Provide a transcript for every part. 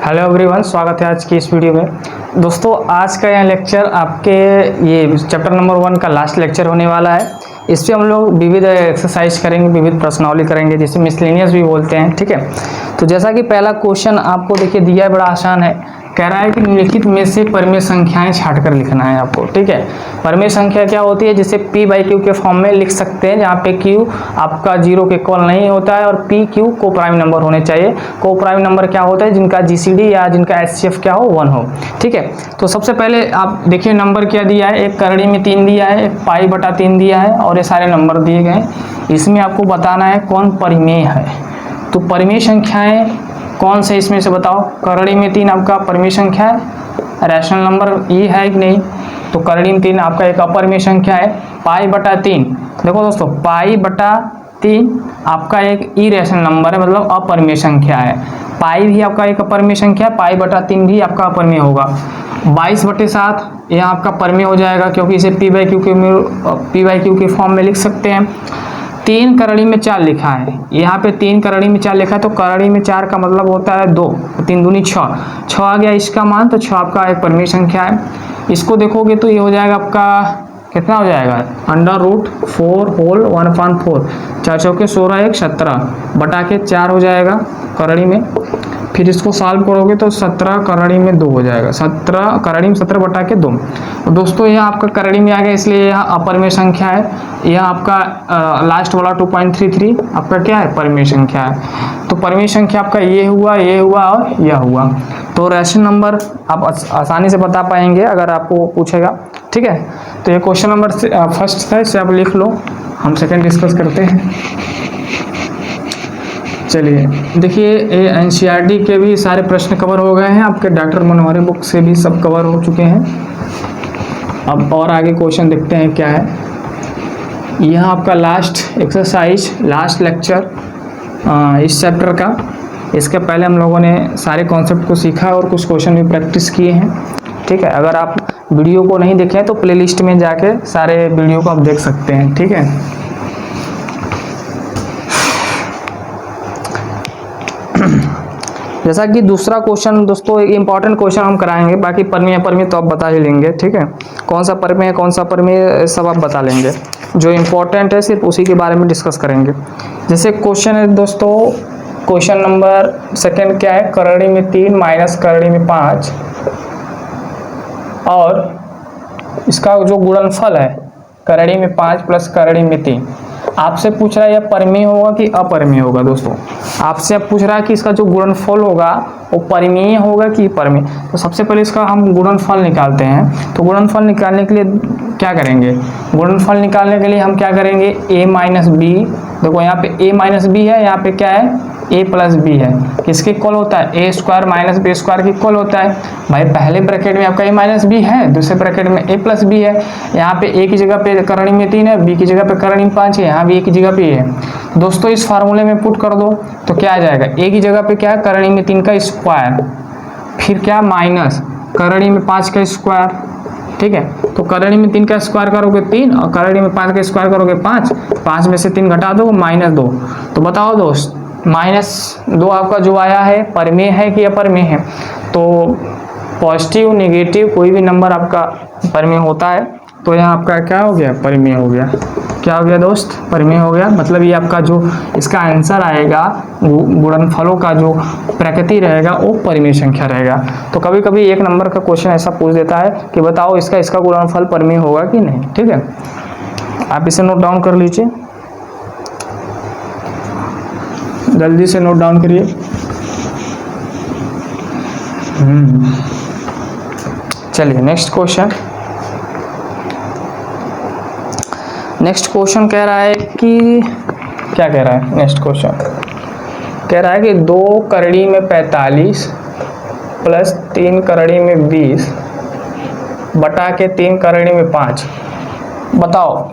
Hello everyone, स्वागत है आज की इस वीडियो में। दोस्तों, आज का यह लेक्चर आपके ये चैप्टर नंबर 1 का लास्ट लेक्चर होने वाला है। इस पे हम लोग विविध एक्सरसाइज करेंगे, विविध प्रश्नावली करेंगे, जिसे मिसलेनियस भी बोलते हैं। ठीक है, तो जैसा कि पहला क्वेश्चन आपको देखिए दिया है, बड़ा आसान है। कह रहा है कि निम्नलिखित में से परिमेय संख्याएं छांटकर लिखना है आपको। ठीक है, परिमेय संख्या क्या होती है, जिसे p/q के फॉर्म में लिख सकते हैं, जहाँ पे q आपका 0 के इक्वल नहीं होता है और p/q को प्राइम नंबर होने चाहिए। को प्राइम नंबर क्या होता है, जिनका GCD या जिनका HCF क्या हो, 1 हो। ठीक है, तो सबसे पहले आप देखिए नंबर क्या दिया है। एक करड़ी में 3 दिया है, एक π/3 दिया है और ये सारे नंबर दिए गए। इसमें आपको बताना है कौन परिमेय है। तो परिमेय संख्याएं कौन से इसमें से बताओ। करड़ी में 3 आपका परिमेय संख्या है, रैशनल नंबर ये है कि नहीं। तो करड़ी में 3 आपका एक अपरिमेय संख्या है। π/3 देखो दोस्तों, π/3 आपका एक इरेशनल नंबर है, मतलब अपरिमेय संख्या है। पाई भी आपका एक अपरिमेय संख्या है, π/3 भी आपका अपरिमेय होगा। 22/7 यह आपका परिमेय हो जाएगा, क्योंकि इसे p/q के फॉर्म में लिख सकते हैं। 3 करड़ी में 4 लिखा है, यहाँ पे 3 करड़ी में 4 लिखा है, तो करड़ी में 4 का मतलब होता है 2, 3 दूनी 6, 6 आ गया इसका मान, तो 6 आपका एक परिमेय संख्या है। इसको देखोगे तो ये हो जाएगा आपका कितना हो जाएगा, √4 होल 1/4, 4 चौके 16, 1 17 बटा के 4 हो जाएगा करड़ी में। फिर इसको सॉल्व करोगे तो 17 करड़ी में 2 हो जाएगा, 17 करड़ी में 17 बटा के 2। तो दोस्तों यह आपका करड़ी में आ गया, इसलिए यह अपरिमेय संख्या है। यह आपका लास्ट वाला 2.33 आपका क्या है, परिमेय संख्या है। तो परिमेय संख्या आपका ये हुआ और यह हुआ। तो रैशनल नंबर आप आसानी से बता पाएंगे अगर आपको पूछेगा। ठीक है, तो ये क्वेश्चन नंबर फर्स्ट था, इसे आप लिख लो, हम सेकेंड डिस्कस करते हैं। चलिए देखिए, ये NCERT के भी सारे प्रश्न कवर हो गए हैं, आपके डॉक्टर मनोहरी बुक से भी सब कवर हो चुके हैं। अब और आगे क्वेश्चन देखते हैं क्या है। यह आपका लास्ट एक्सरसाइज, लास्ट लेक्चर इस चैप्टर का। इसके पहले हम लोगों ने सारे कॉन्सेप्ट को सीखा और कुछ क्वेश्चन भी प्रैक्टिस किए हैं। ठीक है, अगर आप वीडियो को नहीं देखें तो प्लेलिस्ट में जाके सारे वीडियो को आप देख सकते हैं। ठीक है, जैसा कि दूसरा क्वेश्चन दोस्तों, एक इंपॉर्टेंट क्वेश्चन हम कराएंगे, बाकी परिमेय अपरिमेय तो आप बता ही लेंगे। ठीक है, कौन सा परिमेय है, कौन सा अपरिमेय, सब आप बता लेंगे। जो इंपॉर्टेंट है सिर्फ उसी के बारे में डिस्कस करेंगे। जैसे क्वेश्चन है दोस्तों, क्वेश्चन नंबर सेकंड क्या है, करड़ी में 3 माइनस करड़ी में 5 और इसका जो गुणनफल है करड़ी में 5 प्लस करड़ी में 3। आपसे पूछ रहा है यह परिमेय होगा कि अपरिमेय होगा। दोस्तों आपसे अब पूछ रहा है कि इसका जो गुणनफल होगा वो परिमेय होगा कि अपरिमेय। तो सबसे पहले इसका हम गुणनफल निकालते हैं। तो गुणनफल निकालने के लिए क्या करेंगे, गुणनफल निकालने के लिए हम क्या करेंगे, a-b। देखो यहाँ पे a-b है, यहाँ पे क्या है, a+b है। किसके इक्वल होता है, a² - b² के इक्वल होता है। भाई पहले ब्रैकेट में आपका a-b है, दूसरे ब्रैकेट में a+b है। यहाँ पे a की जगह पे करड़ी में 3 है, b की जगह पे करड़ी में 5 है, यहाँ भी a की जगह पे है। दोस्तों इस फार्मूले में पुट कर दो तो क्या आ जाएगा, a की जगह पे क्या है, करड़ी में 3 का स्क्वायर, फिर क्या माइनस करड़ी में 5 का स्क्वायर। ठीक है, तो करड़ी में 3 का स्क्वायर करोगे 3 और करड़ी में 5 का स्क्वायर करोगे 5, 5 में से 3 घटा दो -2। तो बताओ दोस्त, -2 आपका जो आया है परिमेय है कि अपरिमेय है। तो पॉजिटिव नेगेटिव कोई भी नंबर आपका परिमेय होता है, तो यहाँ आपका क्या हो गया, परिमेय हो गया। क्या हो गया दोस्त, परिमेय हो गया। मतलब ये आपका जो इसका आंसर आएगा, गुणनफलों का जो प्रकृति रहेगा वो परिमेय संख्या रहेगा। तो कभी कभी एक नंबर का क्वेश्चन ऐसा पूछ देता है कि बताओ इसका गुणनफल परिमेय होगा कि नहीं। ठीक है, आप इसे नोट डाउन कर लीजिए, जल्दी से नोट डाउन करिए। चलिए नेक्स्ट क्वेश्चन। नेक्स्ट क्वेश्चन कह रहा है कि क्या कह रहा है, नेक्स्ट क्वेश्चन कह रहा है कि 2 करड़ी में 45 प्लस 3 करड़ी में 20 बटा के 3 करड़ी में 5। बताओ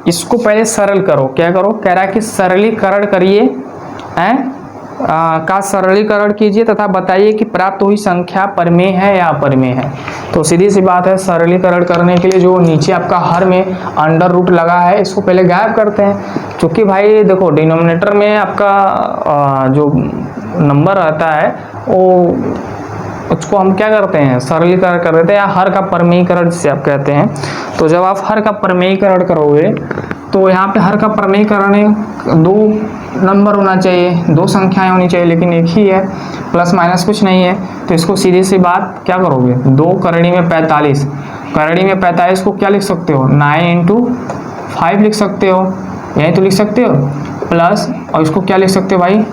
इसको पहले सरल करो। क्या करो, कह रहा है कि सरलीकरण करिए, का सरलीकरण कीजिए तथा बताइए कि प्राप्त हुई संख्या परिमेय है या अपरिमेय है। तो सीधी सी बात है, सरलीकरण करने के लिए जो नीचे आपका हर में अंडर रूट लगा है इसको पहले गायब करते हैं। क्योंकि भाई देखो डिनोमिनेटर में आपका जो नंबर आता है वो उसको हम क्या करते हैं, सरलीकरण कर देते हैं, या हर का परमेयीकरण जिसे आप कहते हैं। तो जब आप हर का परमेयीकरण करोगे तो यहाँ पे हर का परमेयीकरण दो नंबर होना चाहिए, दो संख्याएं होनी चाहिए, लेकिन एक ही है, प्लस माइनस कुछ नहीं है। तो इसको सीधी सी बात क्या करोगे, 2 करड़ी में 45, करड़ी में 45 को क्या लिख सकते हो, 9 इंटू 5 लिख सकते हो, यही तो लिख सकते हो, प्लस और इसको क्या लिख सकते हो भाई,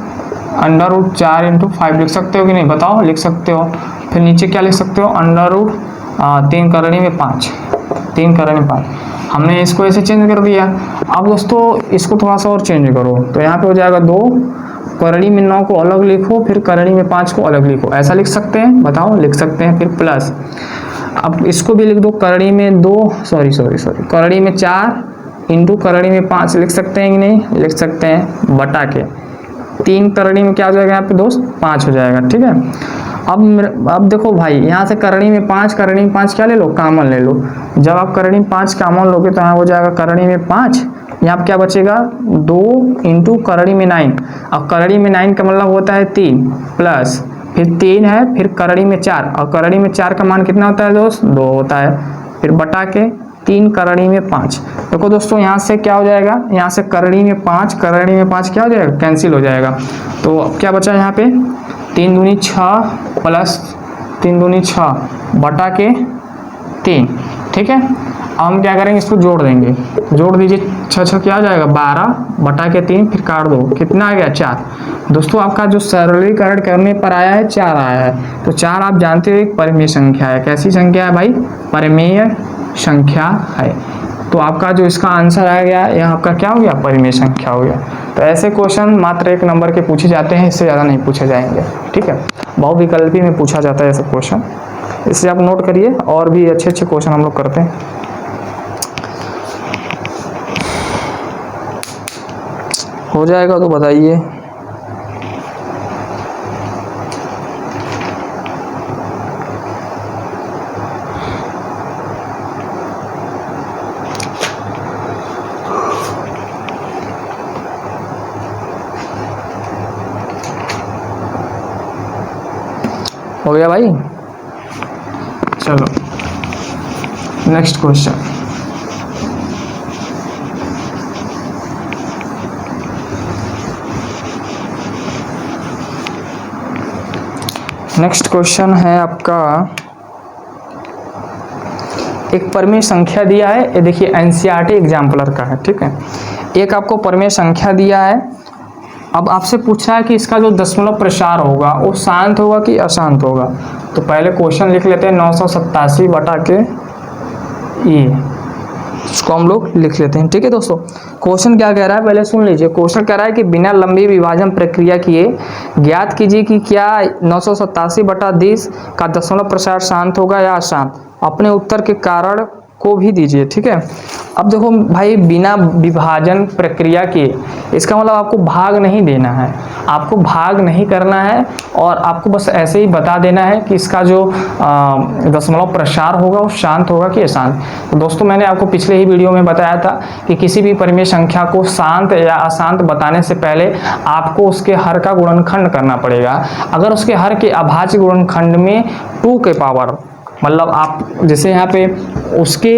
अंडर रूट 4 इंटू 5 लिख सकते हो कि नहीं, बताओ, लिख सकते हो। फिर नीचे क्या लिख सकते हो, अंडर रूट 3 करड़ी में 5, 3 करड़ी में 5। हमने इसको ऐसे चेंज कर दिया। अब दोस्तों इसको थोड़ा सा और चेंज करो, तो यहाँ पे हो जाएगा 2 करड़ी में 9 को अलग लिखो, फिर करड़ी में 5 को अलग लिखो, ऐसा लिख सकते हैं, बताओ, लिख सकते हैं। फिर प्लस, अब इसको भी लिख दो, करड़ी में 2 करड़ी में 4 इंटू करड़ी में 5 लिख सकते हैं कि नहीं, लिख सकते हैं, बटा के 3 करड़ी में क्या हो जाएगा यहाँ पे दोस्त, 5 हो जाएगा, ठीक है। अब देखो भाई, यहाँ से करड़ी में 5, करड़ी में 5 क्या ले लो, कॉमन ले लो। जब आप करड़ी में 5 कॉमन लोगे तो यहाँ हो जाएगा करड़ी में 5, यहाँ क्या बचेगा, 2 इंटू करड़ी में 9। अब करड़ी में 9 का मतलब होता है 3, प्लस फिर 3 है, फिर करड़ी में 4, और करड़ी में 4 का मान कितना होता है दोस्त, 2 होता है, फिर बटा के 3 करड़ी में 5। देखो दोस्तों यहाँ से क्या हो जाएगा, यहाँ से करड़ी में 5, करड़ी में 5 क्या हो जाएगा, कैंसिल हो जाएगा। तो क्या बचा यहाँ पे, 3 दूनी 6 प्लस 3 दूनी 6 बटा के 3, ठीक है। अब हम क्या करेंगे, इसको जोड़ देंगे, जोड़ दीजिए, 6 क्या हो जाएगा, 12 बटा के 3, फिर काट दो, कितना आ गया, 4। दोस्तों आपका जो सरलीकरण करने पर आया है 4 आया है। तो 4 आप जानते हो एक परिमेय संख्या है, कैसी संख्या है भाई, परिमेय संख्या है। तो आपका जो इसका आंसर आ गया, यह आपका क्या हो गया, परिमेय संख्या हो गया। तो ऐसे क्वेश्चन मात्र 1 नंबर के पूछे जाते हैं, इससे ज़्यादा नहीं पूछे जाएंगे, ठीक है। बहुविकल्पी में पूछा जाता है ऐसे क्वेश्चन, इससे आप नोट करिए, और भी अच्छे अच्छे क्वेश्चन हम लोग करते हैं। हो जाएगा तो बताइए। हो गया भाई, चलो नेक्स्ट क्वेश्चन। नेक्स्ट क्वेश्चन है आपका, एक परिमेय संख्या दिया है, ये देखिए एनसीईआरटी एग्जाम्पलर का है, ठीक है। एक आपको परिमेय संख्या दिया है, अब आपसे पूछा है कि इसका जो दशमलव प्रसार होगा वो शांत होगा कि अशांत होगा। तो पहले क्वेश्चन लिख लेते हैं, 987 बटा के ये, इसको हम लोग लिख लेते हैं, ठीक है दोस्तों। क्वेश्चन क्या कह रहा है, पहले सुन लीजिए। क्वेश्चन कह रहा है कि बिना लंबी विभाजन प्रक्रिया किए ज्ञात कीजिए कि क्या 987 बटा 20 का दशमलव प्रसार शांत होगा या अशांत। अपने उत्तर के कारण को भी दीजिए, ठीक है। अब देखो भाई, बिना विभाजन प्रक्रिया के, इसका मतलब आपको भाग नहीं देना है, आपको भाग नहीं करना है, और आपको बस ऐसे ही बता देना है कि इसका जो दशमलव प्रसार होगा वो शांत होगा कि अशांत। तो दोस्तों मैंने आपको पिछले ही वीडियो में बताया था कि किसी भी परिमेय संख्या को शांत या अशांत बताने से पहले आपको उसके हर का गुणनखंड करना पड़ेगा। अगर उसके हर के अभाज्य गुणनखंड में 2 के पावर, मतलब आप जैसे यहाँ पे उसके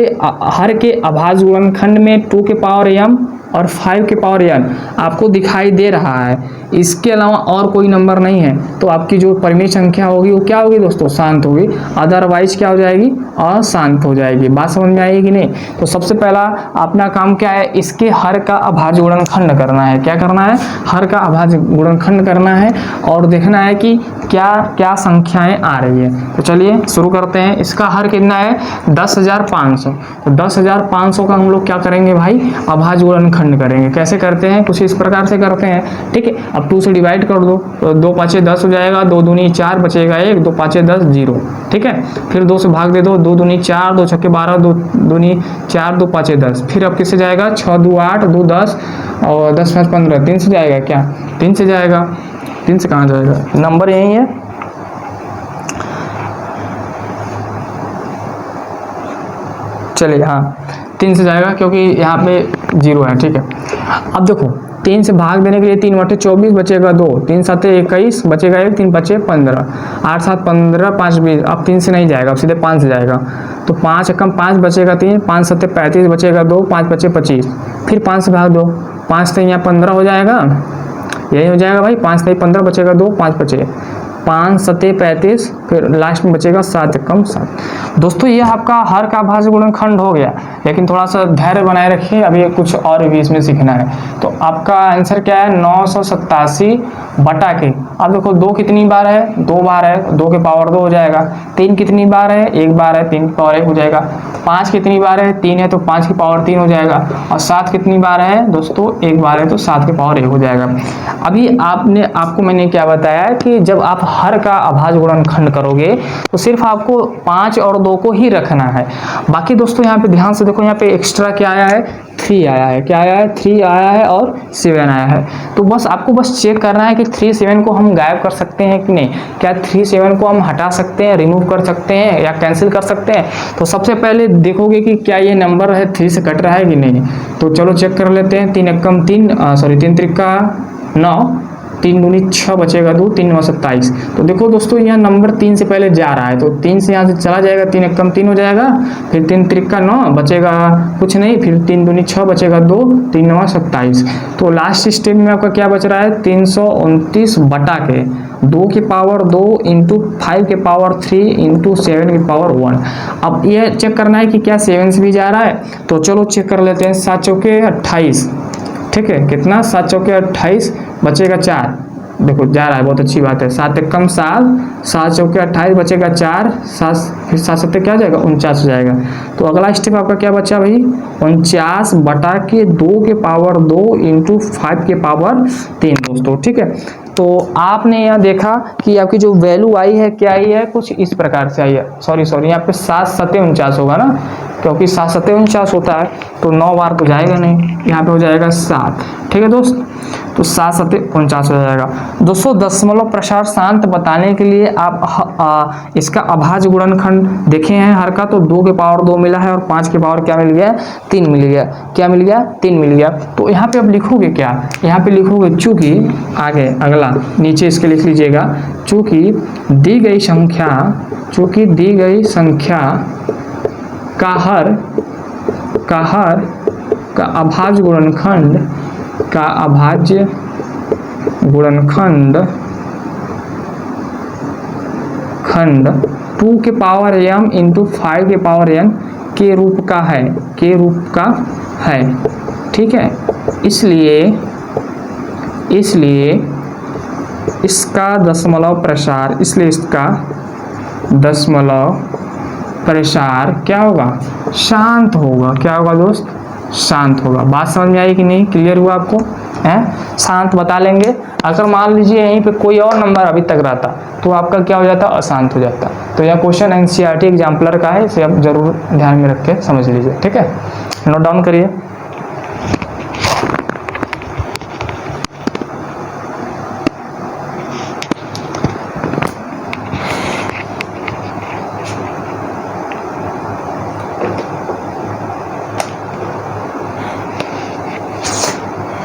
हर के अभाज्य गुणनखंड में 2 के पावर m और 5 के पावर n आपको दिखाई दे रहा है, इसके अलावा और कोई नंबर नहीं है, तो आपकी जो परिमेय संख्या होगी वो क्या होगी दोस्तों, शांत होगी। अदरवाइज क्या हो जाएगी, अशांत हो जाएगी। बात समझ में आएगी नहीं। तो सबसे पहला अपना काम क्या है, इसके हर का अभाज्य गुणनखंड करना है। क्या करना है, हर का अभाज्य गुणनखंड करना है, और देखना है कि क्या क्या संख्याएं आ रही है। तो चलिए शुरू करते हैं। इसका हर कितना है, 10,500। तो 10,500 का हम लोग क्या करेंगे भाई, अभाज्य गुणनखंड करेंगे। कैसे करते हैं, कुछ इस प्रकार से करते हैं, ठीक है। अब 2 से डिवाइड कर दो, तो 2 5 10 हो जाएगा, 2 दूनी 4 बचेगा 1, 2 5 10 0, ठीक है। फिर 2 से भाग दे दो, 2 दूनी 4, 2 छक्के 12, 2 दूनी 4, 2 5 10। फिर अब किससे जाएगा, 6 2 8, 2 10 और 10 5 15, 3 से जाएगा क्या, 3 से जाएगा। 3 से कहाँ जाएगा, नंबर यही है। चलिए हाँ, 3 से जाएगा क्योंकि यहाँ पे 0 है, ठीक है। अब देखो 3 से भाग देने के लिए 3/24 बचेगा 2, 3 7 21 बचेगा 1, 3 5 15, 8 7 15, 5 20। अब 3 से नहीं जाएगा, अब सीधे 5 से जाएगा। तो 5 एकम 5 बचेगा 3, 5 7 35 बचेगा 2, 5 5 25। फिर 5 से भाग दो, 5 से यहाँ 15 हो जाएगा, यही हो जाएगा भाई। 5 से 15 बचेगा 2, 5 बचे 5 7 35, फिर लास्ट में बचेगा 7 एकम 7। दोस्तों ये आपका हर का अभाज्य गुणनखंड हो गया, लेकिन थोड़ा सा धैर्य बनाए रखिए, अभी कुछ और भी इसमें सीखना है। तो आपका आंसर क्या है, 987 बटा के। अब देखो 2 कितनी बार है, 2 बार है, 2 के पावर 2 हो जाएगा। 3 कितनी बार है, 1 बार है, 3 की पावर 1 हो जाएगा। 5 कितनी बार है, 3 है, तो 5 की पावर 3 हो जाएगा। और 7 कितनी बार है दोस्तों, 1 बार है, तो 7 की पावर 1 हो जाएगा। अभी आपको मैंने क्या बताया कि जब आप हर का अभाज्य गुणनखंड करोगे तो सिर्फ आपको 5 और 2 को ही रखना है। बाकी दोस्तों यहाँ पे ध्यान से देखो, यहाँ पे एक्स्ट्रा क्या आया है, 3 आया है। क्या आया है, 3 आया है और 7 आया है। तो बस आपको बस चेक करना है कि 3 7 को हम गायब कर सकते हैं कि नहीं। क्या 3 7 को हम हटा सकते हैं, रिमूव कर सकते हैं या कैंसिल कर सकते हैं। तो सबसे पहले देखोगे कि क्या ये नंबर है 3 से कट रहा है कि नहीं। तो चलो चेक कर लेते हैं। 3 एकम 3, 3 त्रिका 9, 3 दूनी 6 बचेगा 2, 3 9 27। तो देखो दोस्तों यहाँ नंबर 3 से पहले जा रहा है, तो 3 से यहाँ से चला जाएगा, 3 एकम 3 हो जाएगा, फिर 3 त्रिका 9 बचेगा कुछ नहीं, फिर 3 दूनी 6 बचेगा 2, 3 9 27। तो लास्ट स्टेप में आपका क्या बच रहा है, 329 बटा के 2 की पावर 2 इंटू 5 के पावर 3 इंटू 7 की पावर 1। अब ये चेक करना है कि क्या 7 से भी जा रहा है। तो चलो चेक कर लेते हैं। 7 चौके 28, ठीक है, कितना, 7 चौके 28 बचेगा 4। देखो जा रहा है, बहुत अच्छी बात है। 7 एकम 7, 7 चौके 28 बचेगा 4, 7 फिर 7 7 क्या जाएगा, 49 हो जाएगा। तो अगला स्टेप आपका क्या बचा भाई, 49 बटा के 2 के पावर 2 इंटू 5 के पावर 3 दोस्तों, ठीक है। तो आपने यहाँ देखा कि आपकी जो वैल्यू आई है क्या आई है, कुछ इस प्रकार से आई है। सॉरी यहाँ पे 7 7 49 होगा ना, क्योंकि 7 7 49 होता है, तो 9 बार तो जाएगा नहीं, यहाँ पे हो जाएगा 7, ठीक है दोस्त। तो 7 7 49 हो जाएगा दोस्तों। दशमलव प्रसार शांत बताने के लिए आप इसका अभाज्य गुणनखंड देखे हैं हर का, तो 2 के पावर 2 मिला है और 5 के पावर क्या मिल गया, 3 मिल गया। क्या मिल गया, 3 मिल गया। तो यहाँ पे अब लिखोगे क्या, यहाँ पे लिखोगे चूंकि, आगे अगला नीचे इसके लिख लीजिएगा, चूंकि दी गई संख्या का हर का अभाज्य गुणनखंड 2 के पावर m इंटू 5 के पावर n के रूप का है, ठीक है। इसलिए इसका दशमलव प्रसार क्या होगा, शांत होगा। क्या होगा दोस्त, शांत होगा। बात समझ में आई कि नहीं, क्लियर हुआ आपको, है। शांत बता लेंगे। अगर मान लीजिए यहीं पे कोई और नंबर अभी तक रहता तो आपका क्या हो जाता, अशांत हो जाता। तो यह क्वेश्चन एनसीईआरटी एग्जाम्पलर का है, इसे आप जरूर ध्यान में रख के समझ लीजिए, ठीक है। नोट डाउन करिए।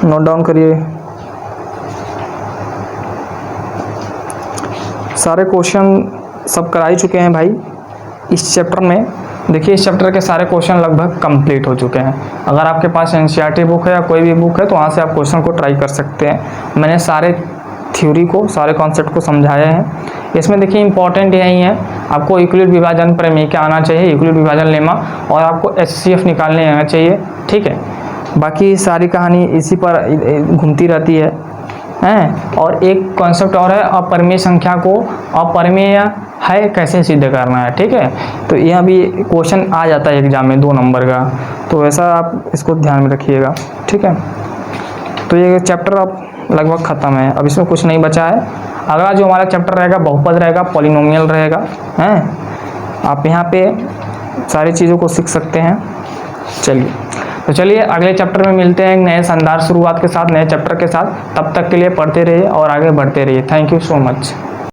नोट डाउन करिए। सारे क्वेश्चन सब कराई चुके हैं भाई इस चैप्टर में। देखिए इस चैप्टर के सारे क्वेश्चन लगभग कंप्लीट हो चुके हैं। अगर आपके पास एनसीईआरटी बुक है या कोई भी बुक है तो वहाँ से आप क्वेश्चन को ट्राई कर सकते हैं। मैंने सारे थ्योरी को, सारे कॉन्सेप्ट को समझाया है। इसमें देखिए इंपॉर्टेंट यही है, आपको यूक्लिड विभाजन प्रमेय आना चाहिए, यूक्लिड विभाजन लेमा, और आपको एचसीएफ निकालने आना चाहिए, ठीक है। बाकी सारी कहानी इसी पर घूमती रहती है, हैं। और एक कॉन्सेप्ट और है, अपरिमेय संख्या को अपरिमेय है कैसे सिद्ध करना है, ठीक है। तो यह भी क्वेश्चन आ जाता है एग्जाम में 2 नंबर का, तो वैसा आप इसको ध्यान में रखिएगा, ठीक है। तो ये चैप्टर अब लगभग ख़त्म है, अब इसमें कुछ नहीं बचा है। अगला जो हमारा चैप्टर रहेगा बहुपद रहेगा, पॉलिनोमियल रहेगा, हैं। आप यहाँ पे सारी चीज़ों को सीख सकते हैं। चलिए अगले चैप्टर में मिलते हैं एक नए शानदार शुरुआत के साथ, नए चैप्टर के साथ। तब तक के लिए पढ़ते रहिए और आगे बढ़ते रहिए। Thank you so much.